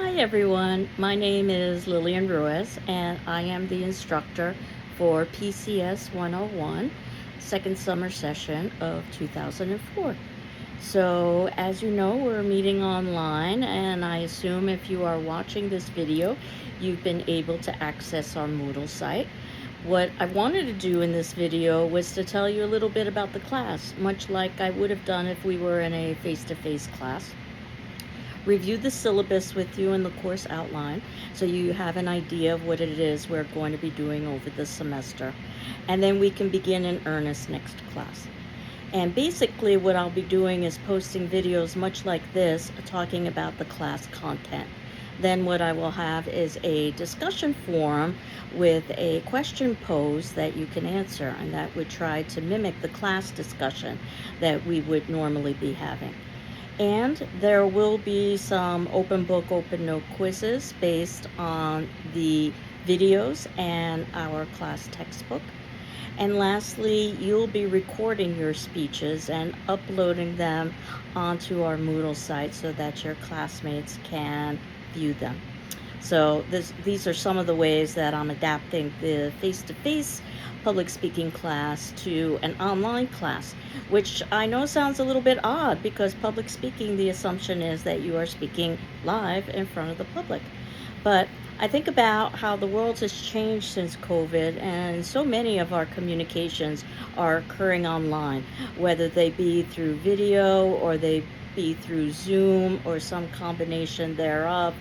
Hi everyone, my name is Lillian Ruiz and I am the instructor for PCS 101, second summer session of 2004. So as you know, we're meeting online, and I assume if you are watching this video, you've been able to access our Moodle site. What I wanted to do in this video was to tell you a little bit about the class, much like I would have done if we were in a face-to-face class. Review the syllabus with you in the course outline so you have an idea of what it is we're going to be doing over the semester. And then we can begin in earnest next class. And basically what I'll be doing is posting videos much like this, talking about the class content. Then what I will have is a discussion forum with a question posed that you can answer, and that would try to mimic the class discussion that we would normally be having. And there will be some open book, open note quizzes based on the videos and our class textbook. And lastly, you'll be recording your speeches and uploading them onto our Moodle site so that your classmates can view them. So these are some of the ways that I'm adapting the face-to-face public speaking class to an online class, which I know sounds a little bit odd because public speaking, the assumption is that you are speaking live in front of the public. But I think about how the world has changed since COVID, and so many of our communications are occurring online, whether they be through video or they be through Zoom or some combination thereof.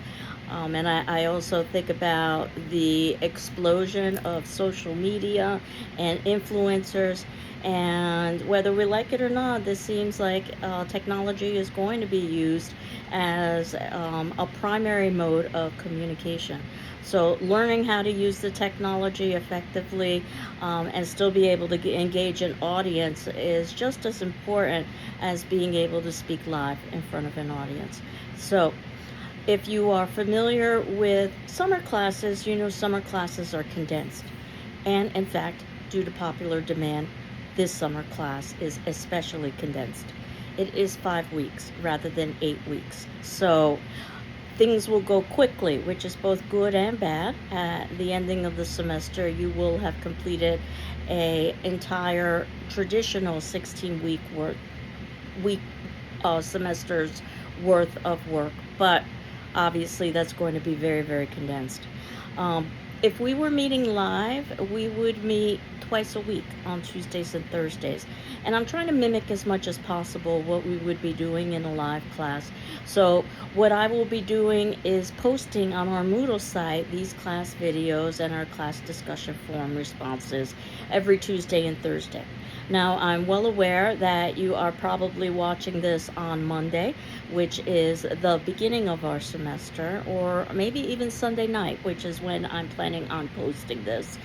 And I also think about the explosion of social media and influencers. And whether we like it or not, this seems like technology is going to be used as a primary mode of communication. So learning how to use the technology effectively and still be able to engage an audience is just as important as being able to speak live in front of an audience. So if you are familiar with summer classes, you know summer classes are condensed. And in fact, due to popular demand, this summer class is especially condensed. It is 5 weeks rather than 8 weeks. So things will go quickly, which is both good and bad. At the ending of the semester, you will have completed an entire traditional 16-week semesters worth of work. But obviously that's going to be very, very condensed. If we were meeting live, we would meet twice a week on Tuesdays and Thursdays. And I'm trying to mimic as much as possible what we would be doing in a live class. So what I will be doing is posting on our Moodle site these class videos and our class discussion forum responses every Tuesday and Thursday. Now, I'm well aware that you are probably watching this on Monday, which is the beginning of our semester, or maybe even Sunday night, which is when I'm planning on posting this.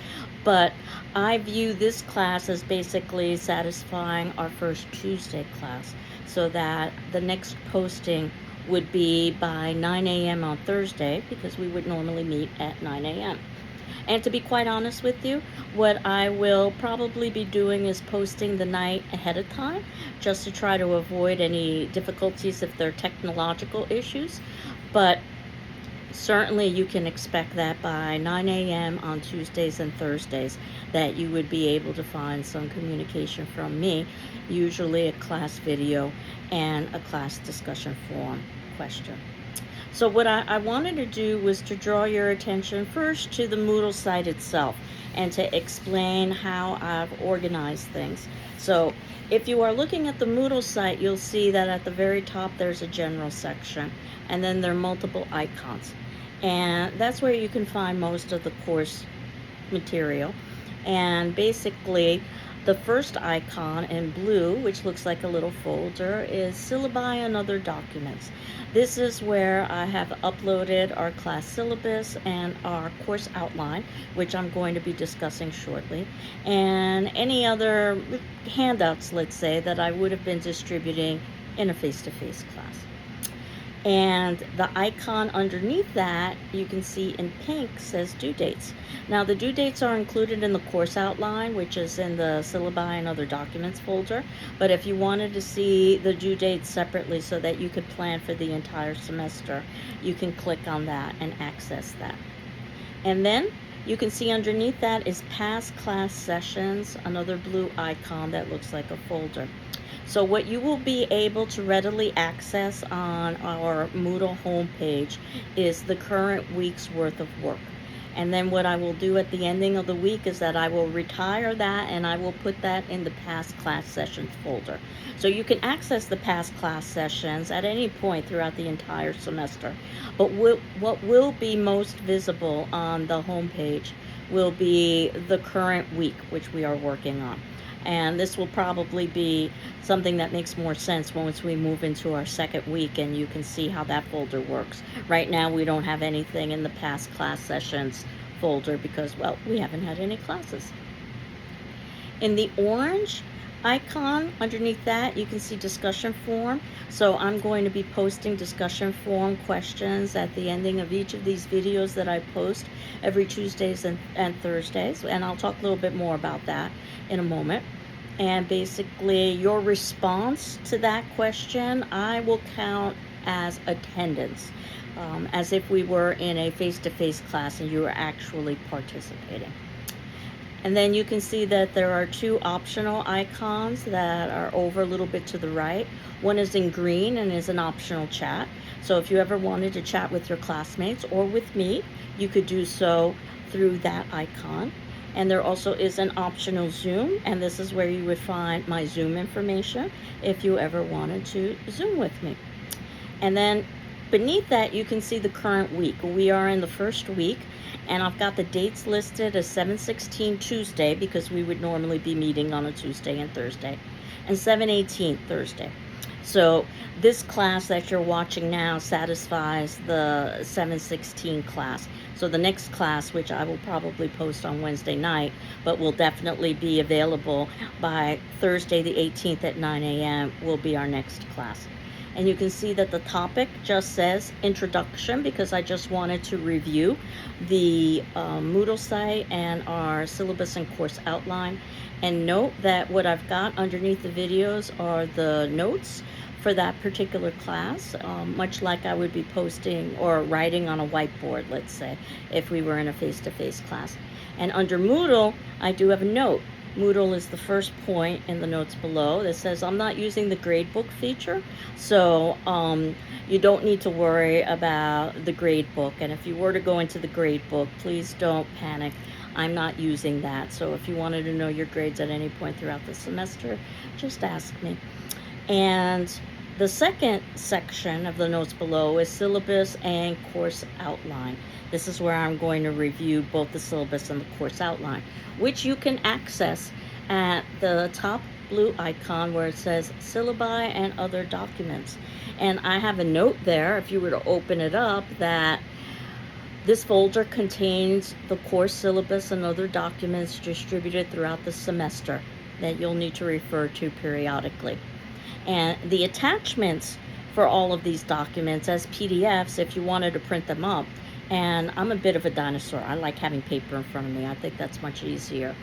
But I view this class as basically satisfying our first Tuesday class, so that the next posting would be by 9 a.m. on Thursday, because we would normally meet at 9 a.m. And to be quite honest with you, what I will probably be doing is posting the night ahead of time, just to try to avoid any difficulties if there are technological issues. But certainly you can expect that by 9 a.m. on Tuesdays and Thursdays that you would be able to find some communication from me, usually a class video and a class discussion forum question. So what I wanted to do was to draw your attention first to the Moodle site itself and to explain how I've organized things. So if you are looking at the Moodle site, you'll see that at the very top there's a general section, and then there are multiple icons. And that's where you can find most of the course material. And basically, the first icon in blue, which looks like a little folder, is Syllabi and Other Documents. This is where I have uploaded our class syllabus and our course outline, which I'm going to be discussing shortly, and any other handouts, let's say, that I would have been distributing in a face-to-face class. And the icon underneath that, you can see in pink, says due dates. Now, the due dates are included in the course outline, which is in the syllabi and other documents folder. But if you wanted to see the due dates separately so that you could plan for the entire semester, you can click on that and access that. And then you can see underneath that is past class sessions, another blue icon that looks like a folder. So what you will be able to readily access on our Moodle homepage is the current week's worth of work. And then what I will do at the ending of the week is that I will retire that and I will put that in the past class sessions folder. So you can access the past class sessions at any point throughout the entire semester. But what will be most visible on the homepage will be the current week, which we are working on. And this will probably be something that makes more sense once we move into our second week and you can see how that folder works. Right now we don't have anything in the past class sessions folder because, well, we haven't had any classes. In the orange icon underneath that, you can see discussion forum. So I'm going to be posting discussion forum questions at the ending of each of these videos that I post every Tuesdays and Thursdays. And I'll talk a little bit more about that in a moment. And basically your response to that question, I will count as attendance, as if we were in a face-to-face class and you were actually participating. And then you can see that there are two optional icons that are over a little bit to the right. One is in green and is an optional chat. So if you ever wanted to chat with your classmates or with me, you could do so through that icon. And there also is an optional Zoom, and this is where you would find my Zoom information if you ever wanted to Zoom with me. And then beneath that, you can see the current week. We are in the first week, and I've got the dates listed as 7/16 Tuesday, because we would normally be meeting on a Tuesday and Thursday, and 7/18 Thursday. So this class that you're watching now satisfies the 7/16 class. So the next class, which I will probably post on Wednesday night, but will definitely be available by Thursday the 18th at 9 a.m. will be our next class. And you can see that the topic just says introduction, because I just wanted to review the Moodle site and our syllabus and course outline. And note that what I've got underneath the videos are the notes for that particular class, much like I would be posting or writing on a whiteboard, let's say, if we were in a face-to-face class. And under Moodle, I do have a note. Moodle is the first point in the notes below that says I'm not using the gradebook feature, so you don't need to worry about the gradebook. And if you were to go into the gradebook, please don't panic. I'm not using that. So if you wanted to know your grades at any point throughout the semester, just ask me. And the second section of the notes below is syllabus and course outline. This is where I'm going to review both the syllabus and the course outline, which you can access at the top blue icon where it says syllabi and other documents. And I have a note there, if you were to open it up, that this folder contains the course syllabus and other documents distributed throughout the semester that you'll need to refer to periodically. And the attachments for all of these documents as PDFs, if you wanted to print them up, and I'm a bit of a dinosaur. I like having paper in front of me. I think that's much easier.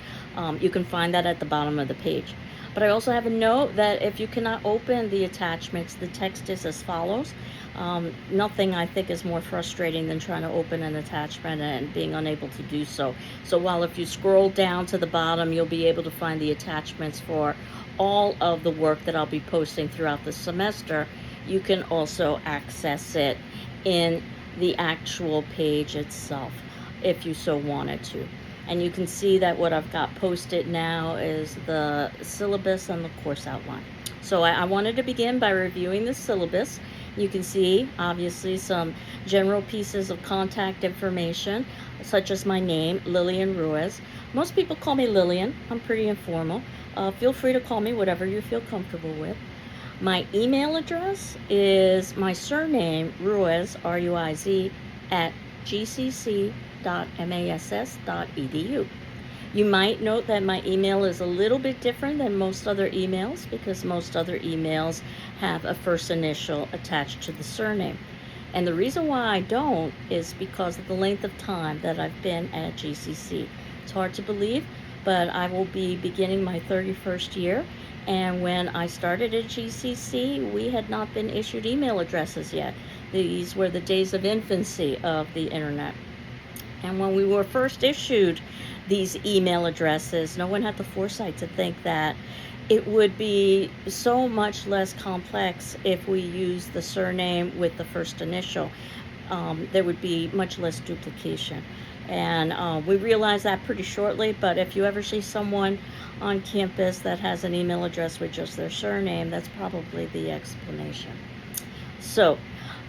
You can find that at the bottom of the page. But I also have a note that if you cannot open the attachments, the text is as follows. Nothing I think is more frustrating than trying to open an attachment and being unable to do so. So while if you scroll down to the bottom, you'll be able to find the attachments for all of the work that I'll be posting throughout the semester, you can also access it in the actual page itself if you so wanted to. And you can see that what I've got posted now is the syllabus and the course outline. So I wanted to begin by reviewing the syllabus. You can see obviously some general pieces of contact information, such as my name, Lillian Ruiz. Most people call me Lillian. I'm pretty informal. Feel free to call me whatever you feel comfortable with. My email address is my surname, Ruiz, R-U-I-Z, at gcc.mass.edu. You might note that my email is a little bit different than most other emails because most other emails have a first initial attached to the surname. And the reason why I don't is because of the length of time that I've been at GCC. It's hard to believe, but I will be beginning my 31st year. And when I started at GCC, we had not been issued email addresses yet. These were the days of infancy of the internet. And when we were first issued these email addresses, no one had the foresight to think that it would be so much less complex if we used the surname with the first initial. There would be much less duplication. And we realized that pretty shortly, but if you ever see someone on campus that has an email address with just their surname, that's probably the explanation. So,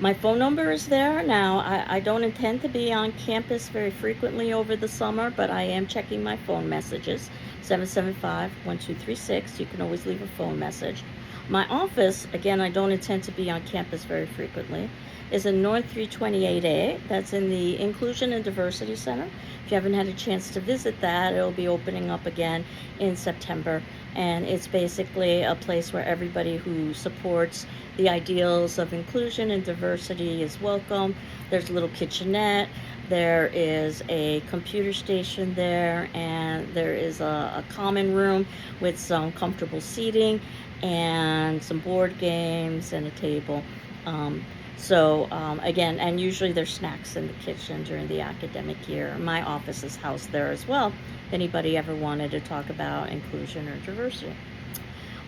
my phone number is there. Now, I don't intend to be on campus very frequently over the summer, but I am checking my phone messages. 775-1236. You can always leave a phone message. My office, again, I don't intend to be on campus very frequently, is in North 328A. That's in the Inclusion and Diversity Center. If you haven't had a chance to visit that, it'll be opening up again in September. And it's basically a place where everybody who supports the ideals of inclusion and diversity is welcome. There's a little kitchenette. There is a computer station there, and there is a common room with some comfortable seating and some board games and a table. Again, and usually there's snacks in the kitchen during the academic year. My office is housed there as well, if anybody ever wanted to talk about inclusion or diversity.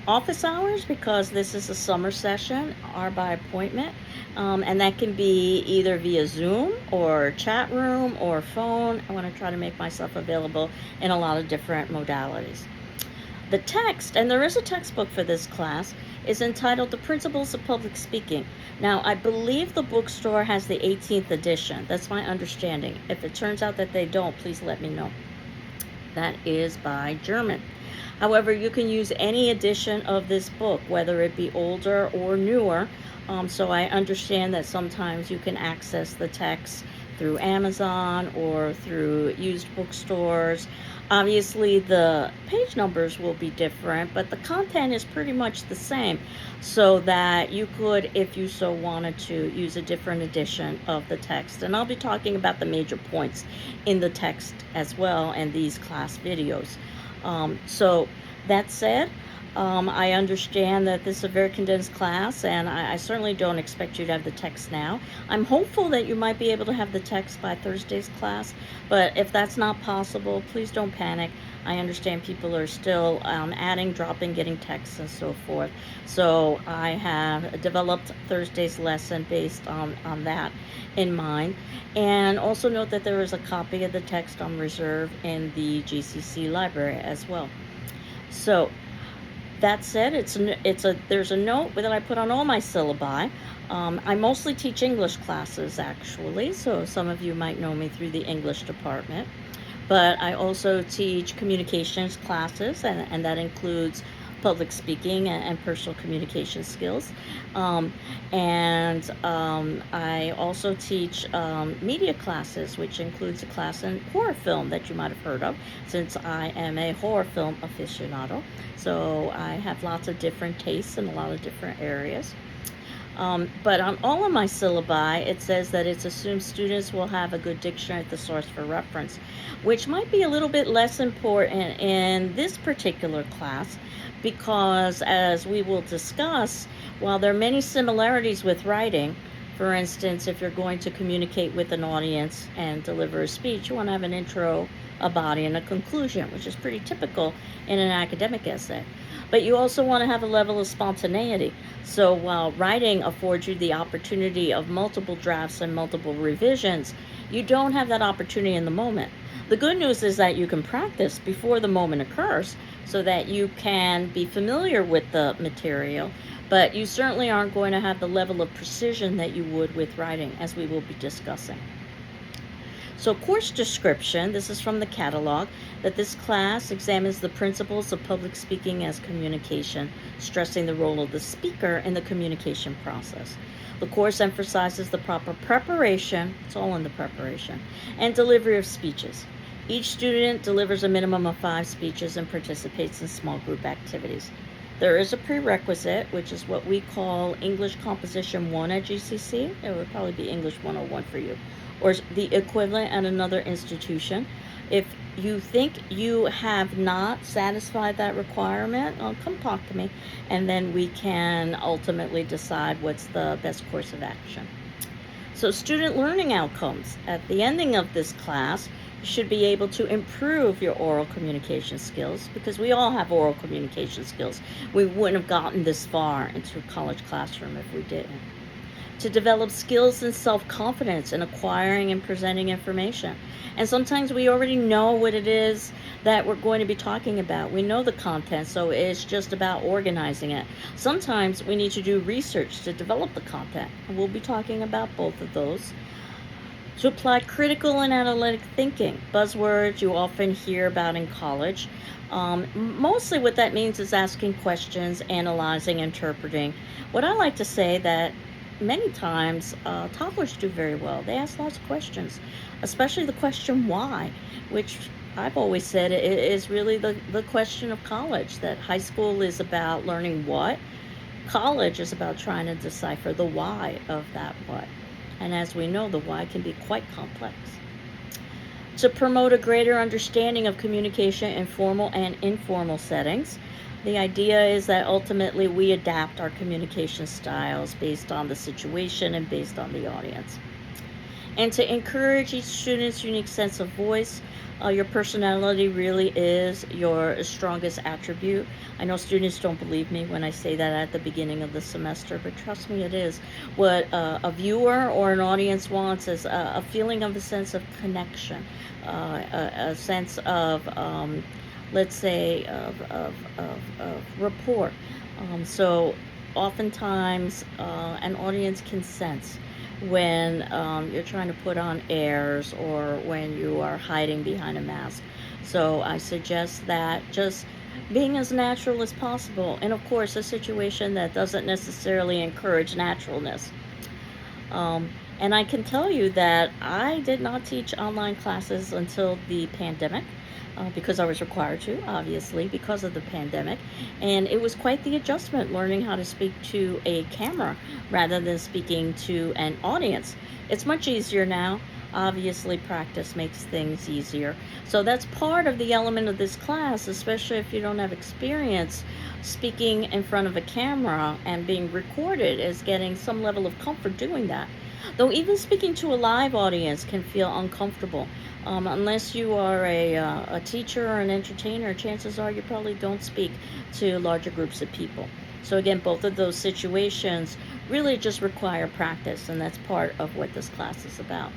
Office hours, because this is a summer session, are by appointment, and that can be either via Zoom or chat room or phone. I want to try to make myself available in a lot of different modalities. The text, and there is a textbook for this class, is entitled The Principles of Public Speaking. Now, I believe the bookstore has the 18th edition. That's my understanding. If it turns out that they don't, please let me know. That is by German. However, you can use any edition of this book, whether it be older or newer. So I understand that sometimes you can access the text through Amazon or through used bookstores. Obviously, the page numbers will be different, but the content is pretty much the same, so that you could, if you so wanted to, use a different edition of the text. And I'll be talking about the major points in the text as well in these class videos. So that said, I understand that this is a very condensed class, and I certainly don't expect you to have the text now. I'm hopeful that you might be able to have the text by Thursday's class, but if that's not possible, please don't panic. I understand people are still adding, dropping, getting texts, and so forth. So I have developed Thursday's lesson based on that in mind. And also note that there is a copy of the text on reserve in the GCC library as well. So that said, there's a note that I put on all my syllabi. I mostly teach English classes, actually, so some of you might know me through the English department. But I also teach communications classes, and that includes public speaking and personal communication skills. I also teach media classes, which includes a class in horror film that you might have heard of, since I am a horror film aficionado. So I have lots of different tastes in a lot of different areas. But on all of my syllabi, it says that it's assumed students will have a good dictionary at the source for reference, which might be a little bit less important in this particular class, because as we will discuss, while there are many similarities with writing, for instance, if you're going to communicate with an audience and deliver a speech, you want to have an intro, a body, and a conclusion, which is pretty typical in an academic essay. But you also want to have a level of spontaneity. So while writing affords you the opportunity of multiple drafts and multiple revisions, you don't have that opportunity in the moment. The good news is that you can practice before the moment occurs so that you can be familiar with the material, but you certainly aren't going to have the level of precision that you would with writing, as we will be discussing. So course description, this is from the catalog, that this class examines the principles of public speaking as communication, stressing the role of the speaker in the communication process. The course emphasizes the proper preparation, it's all in the preparation, and delivery of speeches. Each student delivers a minimum of 5 speeches and participates in small group activities. There is a prerequisite, which is what we call English Composition 1 at GCC. It would probably be English 101 for you, or the equivalent at another institution. If you think you have not satisfied that requirement, come talk to me, and then we can ultimately decide what's the best course of action. So student learning outcomes. At the ending of this class, you should be able to improve your oral communication skills, because we all have oral communication skills. We wouldn't have gotten this far into a college classroom if we didn't. To develop skills and self-confidence in acquiring and presenting information. And sometimes we already know what it is that we're going to be talking about. We know the content, so it's just about organizing it. Sometimes we need to do research to develop the content, and we'll be talking about both of those. To apply critical and analytic thinking, buzzwords you often hear about in college. Mostly what that means is asking questions, analyzing, interpreting. What I like to say that many times toddlers do very well. They ask lots of questions, especially the question why, which I've always said is really the question of college, that high school is about learning what, college is about trying to decipher the why of that what. And as we know, the why can be quite complex. To promote a greater understanding of communication in formal and informal settings. The idea is that ultimately we adapt our communication styles based on the situation and based on the audience. And to encourage each student's unique sense of voice. Your personality really is your strongest attribute. I know students don't believe me when I say that at the beginning of the semester, but trust me, it is. What a viewer or an audience wants is a feeling of a sense of connection, a sense of let's say of rapport. So oftentimes an audience can sense when you're trying to put on airs or when you are hiding behind a mask. So I suggest that just being as natural as possible, and of course a situation that doesn't necessarily encourage naturalness. And I can tell you that I did not teach online classes until the pandemic. Because I was required to, obviously, because of the pandemic. And it was quite the adjustment learning how to speak to a camera rather than speaking to an audience. It's much easier now. Obviously, practice makes things easier. So that's part of the element of this class, especially if you don't have experience speaking in front of a camera and being recorded, is getting some level of comfort doing that. Though even speaking to a live audience can feel uncomfortable. Unless you are a teacher or an entertainer, chances are you probably don't speak to larger groups of people. So again, both of those situations really just require practice, and that's part of what this class is about.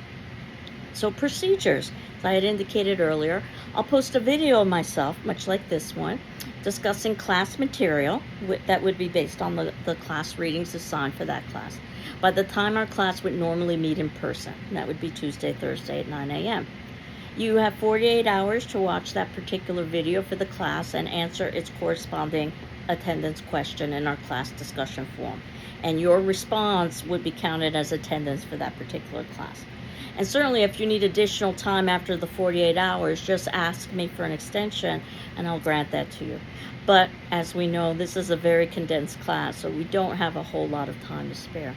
So procedures, as I had indicated earlier, I'll post a video of myself, much like this one, discussing class material that would be based on the class readings assigned for that class. By the time our class would normally meet in person, and that would be Tuesday, Thursday at 9 a.m. You have 48 hours to watch that particular video for the class and answer its corresponding attendance question in our class discussion forum. And your response would be counted as attendance for that particular class. And certainly if you need additional time after the 48 hours, just ask me for an extension and I'll grant that to you. But as we know, this is a very condensed class, so we don't have a whole lot of time to spare.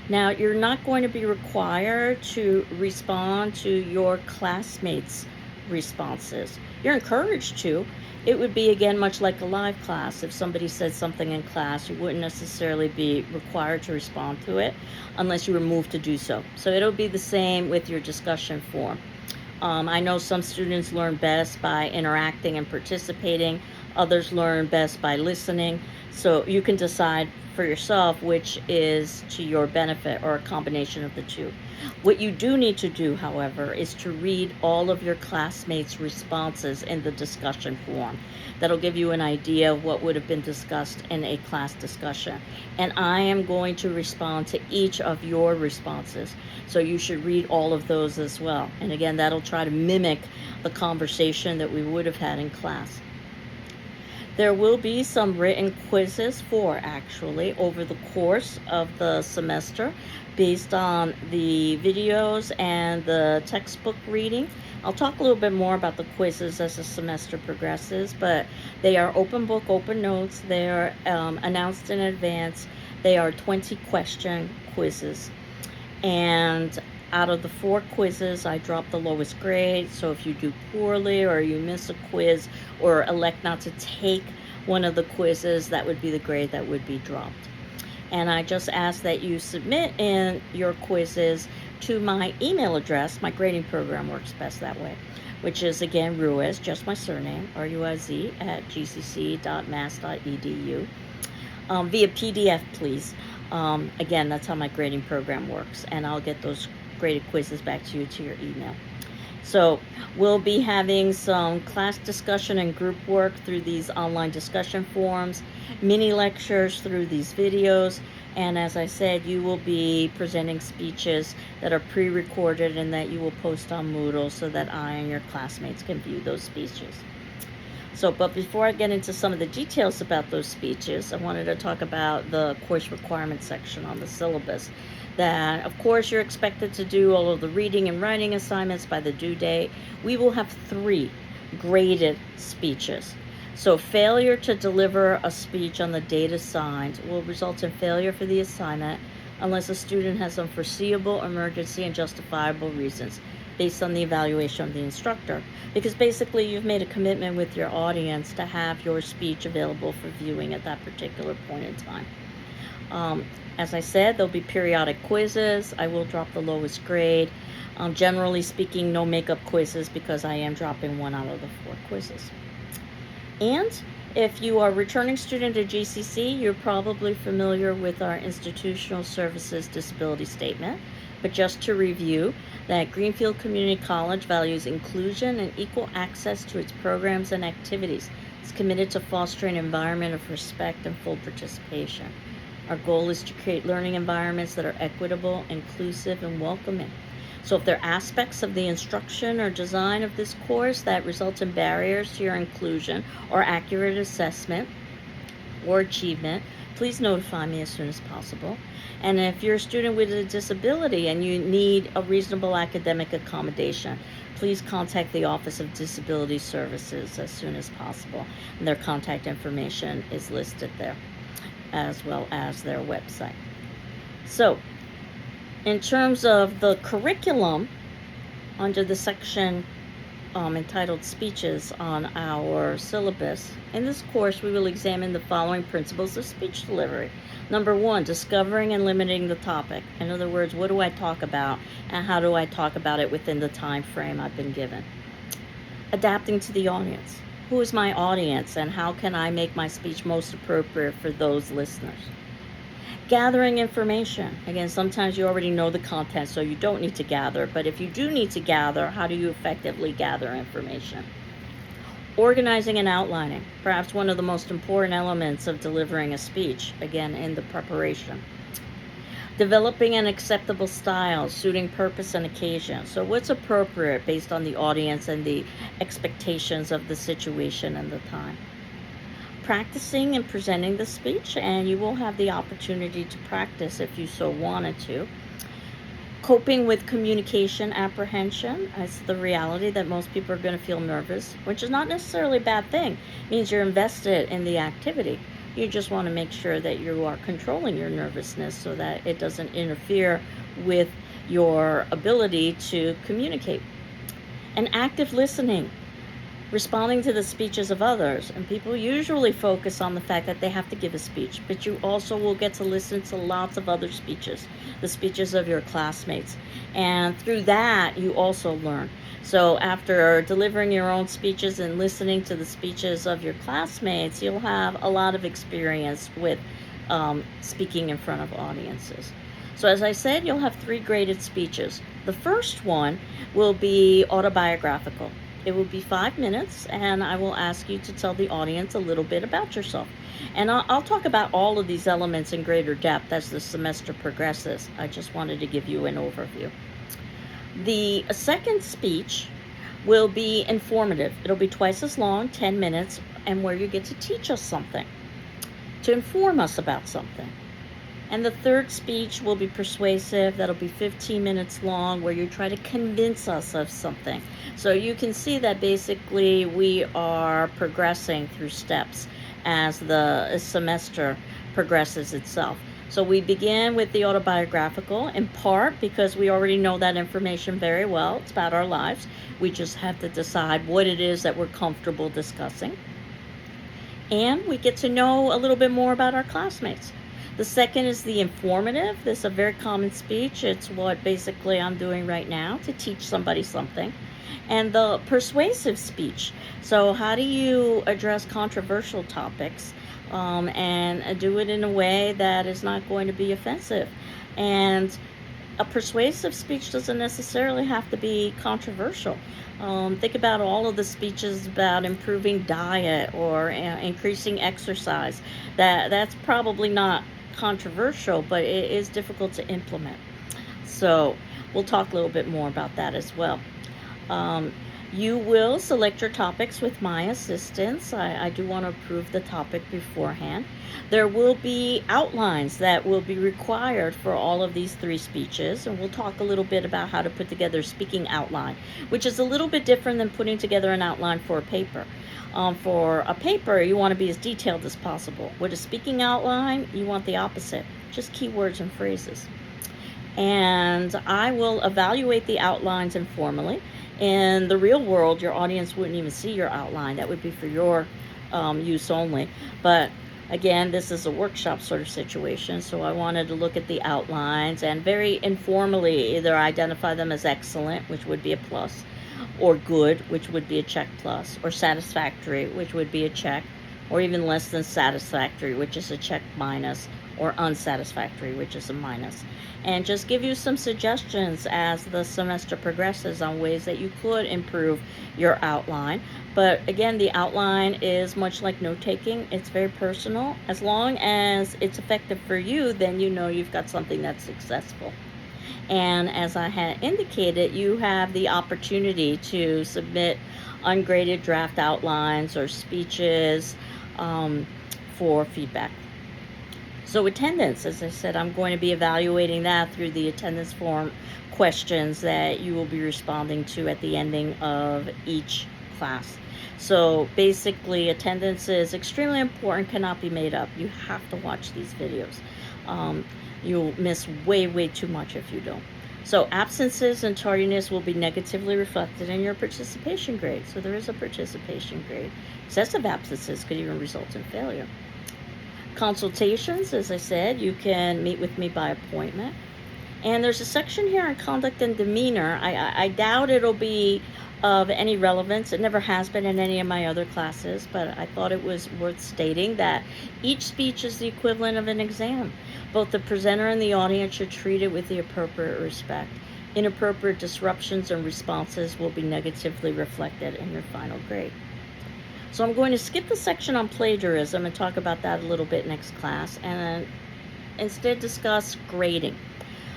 Now, you're not going to be required to respond to your classmates' responses. You're encouraged to. It would be, again, much like a live class. If somebody said something in class, you wouldn't necessarily be required to respond to it unless you were moved to do so. So it'll be the same with your discussion forum. I know some students learn best by interacting and participating. Others learn best by listening. So you can decide for yourself which is to your benefit, or a combination of the two. What you do need to do, however, is to read all of your classmates' responses in the discussion forum. That'll give you an idea of what would have been discussed in a class discussion. And I am going to respond to each of your responses. So you should read all of those as well. And again, that'll try to mimic the conversation that we would have had in class. There will be some written quizzes actually over the course of the semester based on the videos and the textbook reading. I'll talk a little bit more about the quizzes as the semester progresses, but they are open book, open notes. They are announced in advance. They are 20-question quizzes. And out of the 4 quizzes, I drop the lowest grade. So if you do poorly or you miss a quiz or elect not to take one of the quizzes, that would be the grade that would be dropped. And I just ask that you submit in your quizzes to my email address. My grading program works best that way, which is, again, Ruiz, just my surname, RUIZ, at gcc.mass.edu. Via PDF, please. Again, that's how my grading program works, and I'll get those graded quizzes back to you to your email. So we'll be having some class discussion and group work through these online discussion forums, mini lectures through these videos, and as I said, you will be presenting speeches that are pre-recorded and that you will post on Moodle so that I and your classmates can view those speeches. So, but before I get into some of the details about those speeches, I wanted to talk about the course requirements section on the syllabus. That, of course, you're expected to do all of the reading and writing assignments by the due date. We will have 3 graded speeches. So failure to deliver a speech on the date assigned will result in failure for the assignment unless a student has unforeseeable emergency and justifiable reasons based on the evaluation of the instructor. Because basically you've made a commitment with your audience to have your speech available for viewing at that particular point in time. As I said, there'll be periodic quizzes. I will drop the lowest grade. Generally speaking, no makeup quizzes because I am dropping 1 out of the 4 quizzes. And if you are a returning student at GCC, you're probably familiar with our Institutional Services Disability Statement. But just to review, that Greenfield Community College values inclusion and equal access to its programs and activities. It's committed to fostering an environment of respect and full participation. Our goal is to create learning environments that are equitable, inclusive, and welcoming. So if there are aspects of the instruction or design of this course that result in barriers to your inclusion or accurate assessment or achievement, please notify me as soon as possible. And if you're a student with a disability and you need a reasonable academic accommodation, please contact the Office of Disability Services as soon as possible. And their contact information is listed there, as well as their website. So, in terms of the curriculum, under the section entitled Speeches on our syllabus, in this course we will examine the following principles of speech delivery. Number 1, discovering and limiting the topic. In other words, what do I talk about and how do I talk about it within the time frame I've been given? Adapting to the audience. Who is my audience and how can I make my speech most appropriate for those listeners? Gathering information. Again, sometimes you already know the content, so you don't need to gather. But if you do need to gather, how do you effectively gather information? Organizing and outlining. Perhaps one of the most important elements of delivering a speech, again, in the preparation. Developing an acceptable style, suiting purpose and occasion. So what's appropriate based on the audience and the expectations of the situation and the time. Practicing and presenting the speech, and you will have the opportunity to practice if you so wanted to. Coping with communication apprehension. It's the reality that most people are going to feel nervous, which is not necessarily a bad thing. It means you're invested in the activity. You just want to make sure that you are controlling your nervousness so that it doesn't interfere with your ability to communicate. And active listening. Responding to the speeches of others. And people usually focus on the fact that they have to give a speech, but you also will get to listen to lots of other speeches, the speeches of your classmates. And through that, you also learn. So after delivering your own speeches and listening to the speeches of your classmates, you'll have a lot of experience with speaking in front of audiences. So as I said, you'll have 3 graded speeches. The first one will be autobiographical. It will be 5 minutes, and I will ask you to tell the audience a little bit about yourself. And I'll talk about all of these elements in greater depth as the semester progresses. I just wanted to give you an overview. The second speech will be informative. It'll be twice as long, 10 minutes, and where you get to teach us something, to inform us about something. And the third speech will be persuasive. That'll be 15 minutes long, where you try to convince us of something. So you can see that basically we are progressing through steps as the semester progresses itself. So we begin with the autobiographical, in part because we already know that information very well. It's about our lives. We just have to decide what it is that we're comfortable discussing. And we get to know a little bit more about our classmates. The second is the informative. This is a very common speech. It's what basically I'm doing right now, to teach somebody something. And the persuasive speech. So how do you address controversial topics and do it in a way that is not going to be offensive? And a persuasive speech doesn't necessarily have to be controversial. Think about all of the speeches about improving diet or increasing exercise. That's probably not controversial, but it is difficult to implement. So we'll talk a little bit more about that as well. You will select your topics with my assistance. I do want to approve the topic beforehand. There will be outlines that will be required for all of these 3 speeches, and we'll talk a little bit about how to put together a speaking outline, which is a little bit different than putting together an outline for a paper. For a paper, you want to be as detailed as possible. With a speaking outline, you want the opposite, just keywords and phrases. And I will evaluate the outlines informally. In the real world, your audience wouldn't even see your outline. That would be for your use only. But again, this is a workshop sort of situation, so I wanted to look at the outlines and very informally either identify them as excellent, which would be a plus, or good, which would be a check plus, or satisfactory, which would be a check, or even less than satisfactory, which is a check minus, or unsatisfactory, which is a minus. And just give you some suggestions as the semester progresses on ways that you could improve your outline. But again, the outline is much like note-taking. It's very personal. As long as it's effective for you, then you know you've got something that's successful. And as I had indicated, you have the opportunity to submit ungraded draft outlines or speeches for feedback. So attendance, as I said, I'm going to be evaluating that through the attendance form questions that you will be responding to at the ending of each class. So basically, attendance is extremely important, cannot be made up. You have to watch these videos. You'll miss way too much if you don't. So absences and tardiness will be negatively reflected in your participation grade. So there is a participation grade. Excessive absences could even result in failure. Consultations, as I said, you can meet with me by appointment. And there's a section here on conduct and demeanor. I doubt it'll be of any relevance. It never has been in any of my other classes, but I thought it was worth stating that each speech is the equivalent of an exam. Both the presenter and the audience should treat it with the appropriate respect. Inappropriate disruptions and responses will be negatively reflected in your final grade. So I'm going to skip the section on plagiarism and talk about that a little bit next class, and instead discuss grading.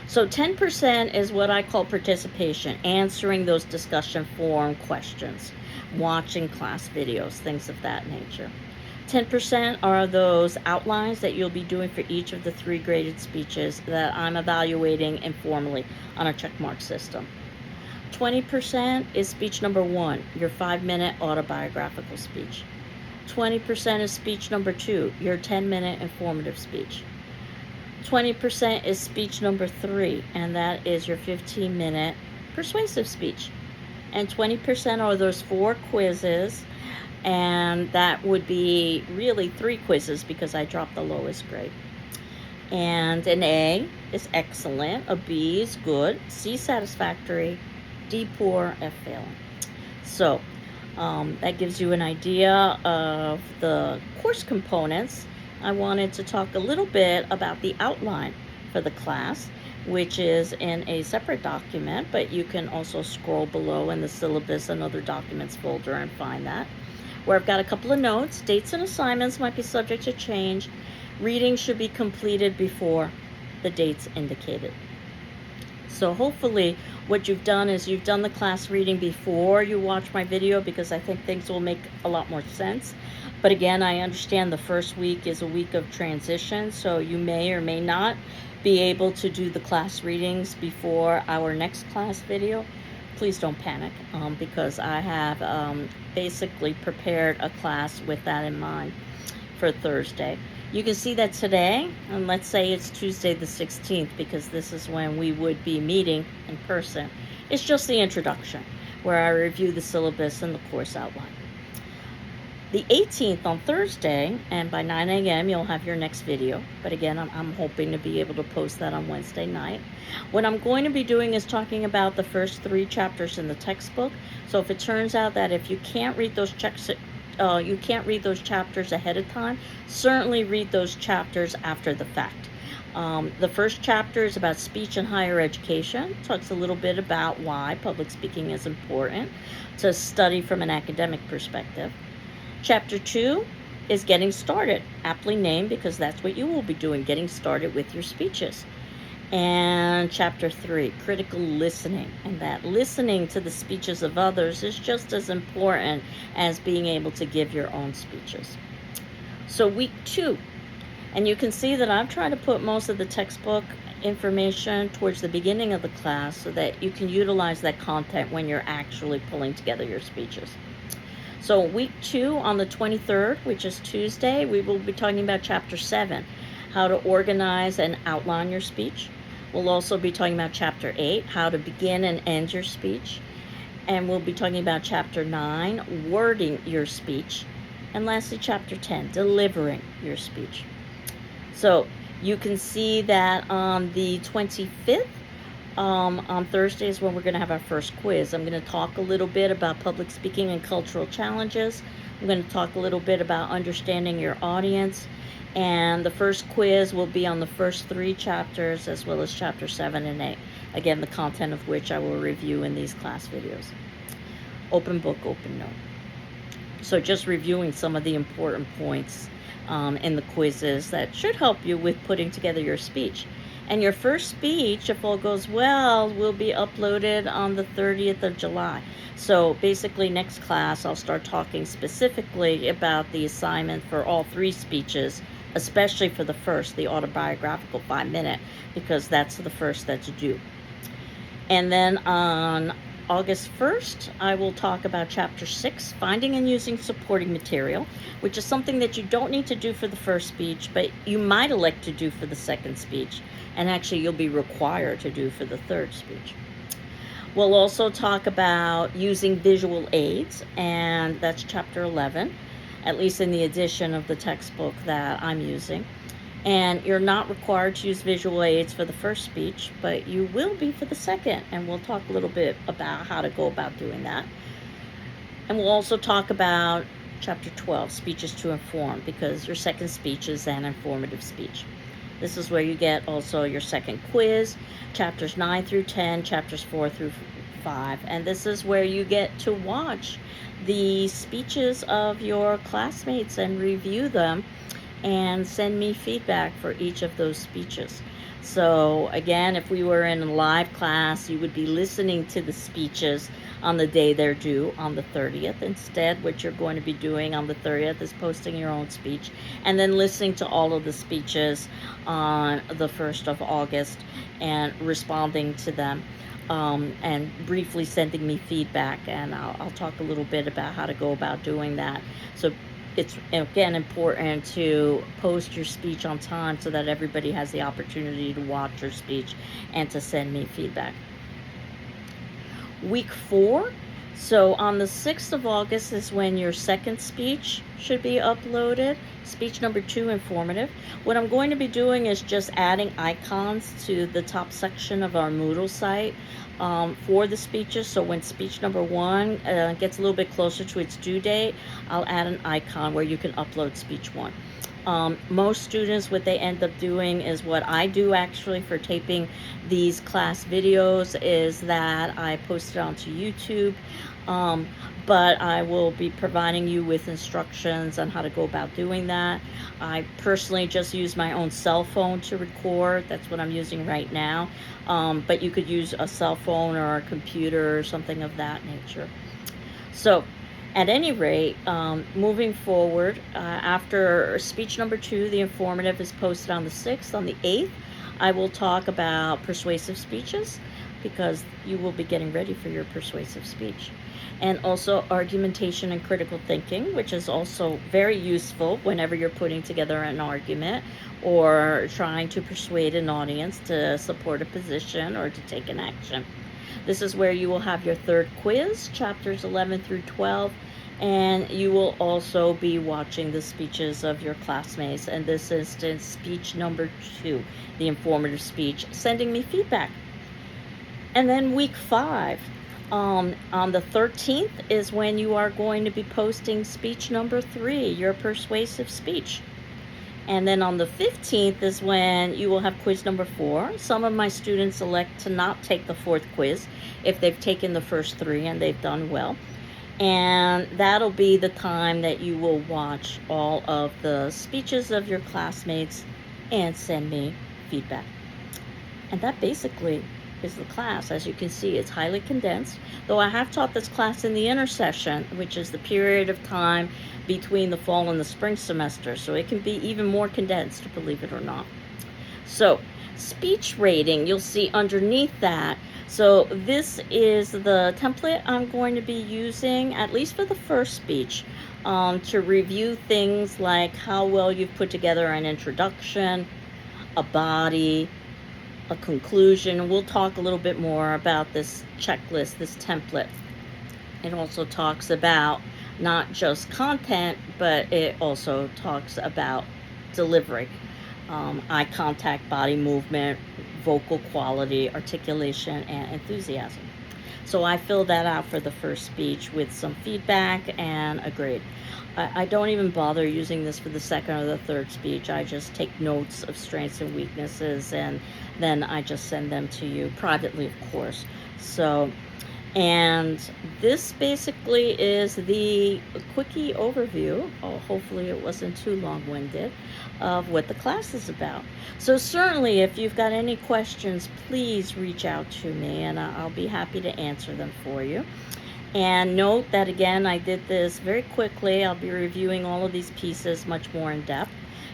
So 10% is what I call participation, answering those discussion forum questions, watching class videos, things of that nature. 10% are those outlines that you'll be doing for each of the 3 graded speeches that I'm evaluating informally on a checkmark system. 20% is speech number 1, your 5-minute autobiographical speech. 20% is speech number 2, your 10-minute informative speech. 20% is speech number 3, and that is your 15-minute persuasive speech. And 20% are those 4 quizzes, and that would be really 3 quizzes because I dropped the lowest grade. And an A is excellent, a B is good, C satisfactory, D poor, F failing. So that gives you an idea of the course components. I wanted to talk a little bit about the outline for the class, which is in a separate document, but you can also scroll below in the syllabus and other documents folder and find that, where I've got a couple of notes. Dates and assignments might be subject to change. Reading should be completed before the dates indicated. So hopefully what you've done is you've done the class reading before you watch my video, because I think things will make a lot more sense. But again, I understand the first week is a week of transition, so you may or may not be able to do the class readings before our next class video. Please don't panic, because I have basically prepared a class with that in mind for Thursday. You can see that today, and let's say it's Tuesday the 16th, because this is when we would be meeting in person. It's just the introduction, where I review the syllabus and the course outline. The 18th on Thursday, and by 9 a.m. you'll have your next video. But again, I'm hoping to be able to post that on Wednesday night. What I'm going to be doing is talking about the first 3 chapters in the textbook. So if it turns out that if you can't read those chapters ahead of time, certainly read those chapters after the fact. The first chapter is about speech in higher education. Talks a little bit about why public speaking is important to study from an academic perspective. Chapter 2 is getting started, aptly named because that's what you will be doing, getting started with your speeches. And chapter 3, critical listening, and that listening to the speeches of others is just as important as being able to give your own speeches. So week 2, and you can see that I've tried to put most of the textbook information towards the beginning of the class so that you can utilize that content when you're actually pulling together your speeches. So week 2 on the 23rd, which is Tuesday, we will be talking about chapter 7, how to organize and outline your speech. We'll also be talking about chapter 8, how to begin and end your speech. And we'll be talking about chapter 9, wording your speech. And lastly, chapter 10, delivering your speech. So you can see that on the 25th, on Thursday is when we're going to have our first quiz. I'm going to talk a little bit about public speaking and cultural challenges. I'm going to talk a little bit about understanding your audience. And the first quiz will be on the first 3 chapters as well as chapter 7 and 8. Again, the content of which I will review in these class videos. Open book, open note. So just reviewing some of the important points in the quizzes that should help you with putting together your speech. And your first speech, if all goes well, will be uploaded on the 30th of July. So basically next class, I'll start talking specifically about the assignment for all 3 speeches, especially for the first, the autobiographical 5-minute, because that's the first that's due. And then on August 1st, I will talk about chapter 6, finding and using supporting material, which is something that you don't need to do for the first speech, but you might elect to do for the second speech. And actually you'll be required to do for the third speech. We'll also talk about using visual aids, and that's chapter 11, at least in the edition of the textbook that I'm using. And you're not required to use visual aids for the first speech, but you will be for the second, and we'll talk a little bit about how to go about doing that. And we'll also talk about chapter 12, speeches to inform, because your second speech is an informative speech. This is where you get also your second quiz, chapters 9 through 10, chapters 4 through 5. And this is where you get to watch the speeches of your classmates and review them and send me feedback for each of those speeches. So again, if we were in a live class, you would be listening to the speeches on the day they're due, on the 30th. Instead, what you're going to be doing on the 30th is posting your own speech and then listening to all of the speeches on the 1st of August and responding to them, and briefly sending me feedback. And I'll talk a little bit about how to go about doing that. So it's, again, important to post your speech on time so that everybody has the opportunity to watch your speech and to send me feedback. Week 4, so on the 6th of August is when your second speech should be uploaded, speech number 2, informative. What I'm going to be doing is just adding icons to the top section of our Moodle site for the speeches. So when speech number 1 gets a little bit closer to its due date, I'll add an icon where you can upload speech 1. Most students, what they end up doing is what I do actually for taping these class videos is that I post it onto YouTube, but I will be providing you with instructions on how to go about doing that. I personally just use my own cell phone to record. That's what I'm using right now, but you could use a cell phone or a computer or something of that nature. So At any rate, moving forward, after speech number 2, the informative, is posted on the 6th. On the 8th, I will talk about persuasive speeches, because you will be getting ready for your persuasive speech. And also argumentation and critical thinking, which is also very useful whenever you're putting together an argument or trying to persuade an audience to support a position or to take an action. This is where you will have your third quiz, chapters 11 through 12, and you will also be watching the speeches of your classmates. In this instance, speech number 2, the informative speech, sending me feedback. And then week 5, on the 13th, is when you are going to be posting speech number 3, your persuasive speech. And then on the 15th is when you will have quiz number 4. Some of my students elect to not take the 4th quiz if they've taken the first 3 and they've done well. And that'll be the time that you will watch all of the speeches of your classmates and send me feedback. And that basically is the class. As you can see, it's highly condensed, though I have taught this class in the intersession, which is the period of time between the fall and the spring semester, so it can be even more condensed, believe it or not. So, speech rating, you'll see underneath that. So this is the template I'm going to be using, at least for the first speech, to review things like how well you've put together an introduction, a body, a conclusion. We'll talk a little bit more about this checklist, this template. It also talks about not just content, but it also talks about delivery, eye contact, body movement, vocal quality, articulation, and enthusiasm. So I filled that out for the first speech with some feedback and a grade. I don't even bother using this for the second or the third speech. I just take notes of strengths and weaknesses, and then I just send them to you privately, of course. So, and this basically is the quickie overview. Oh, hopefully it wasn't too long-winded, of what the class is about. So certainly, if you've got any questions, please reach out to me, and I'll be happy to answer them for you. And note that, again, I did this very quickly. I'll be reviewing all of these pieces much more in depth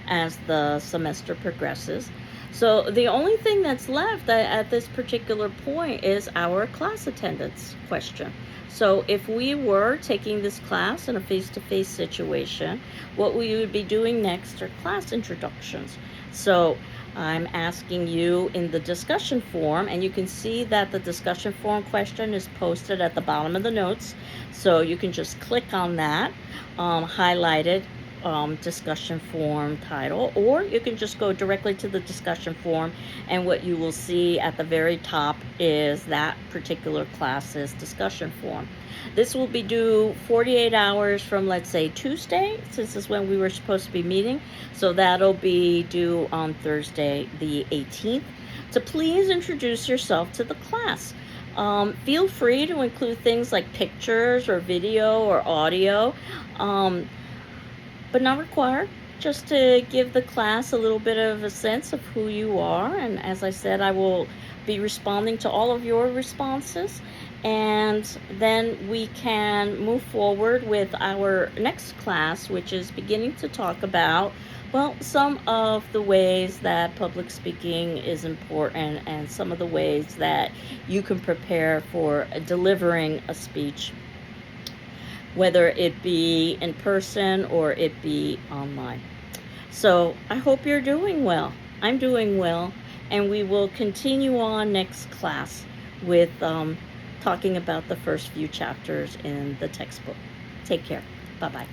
as the semester progresses. So the only thing that's left at this particular point is our class attendance question. So if we were taking this class in a face-to-face situation, what we would be doing next are class introductions. So I'm asking you in the discussion form, and you can see that the discussion form question is posted at the bottom of the notes. So you can just click on that, highlighted discussion form title, or you can just go directly to the discussion form, and what you will see at the very top is that particular class's discussion form. This will be due 48 hours from, let's say, Tuesday, since this is when we were supposed to be meeting. So that'll be due on Thursday the 18th. So please introduce yourself to the class. Feel free to include things like pictures or video or audio, but not required, just to give the class a little bit of a sense of who you are. And as I said, I will be responding to all of your responses, and then we can move forward with our next class, which is beginning to talk about, well, some of the ways that public speaking is important and some of the ways that you can prepare for delivering a speech, whether it be in person or it be online. So I hope you're doing well. I'm doing well, and we will continue on next class with talking about the first few chapters in the textbook. Take care. Bye-bye.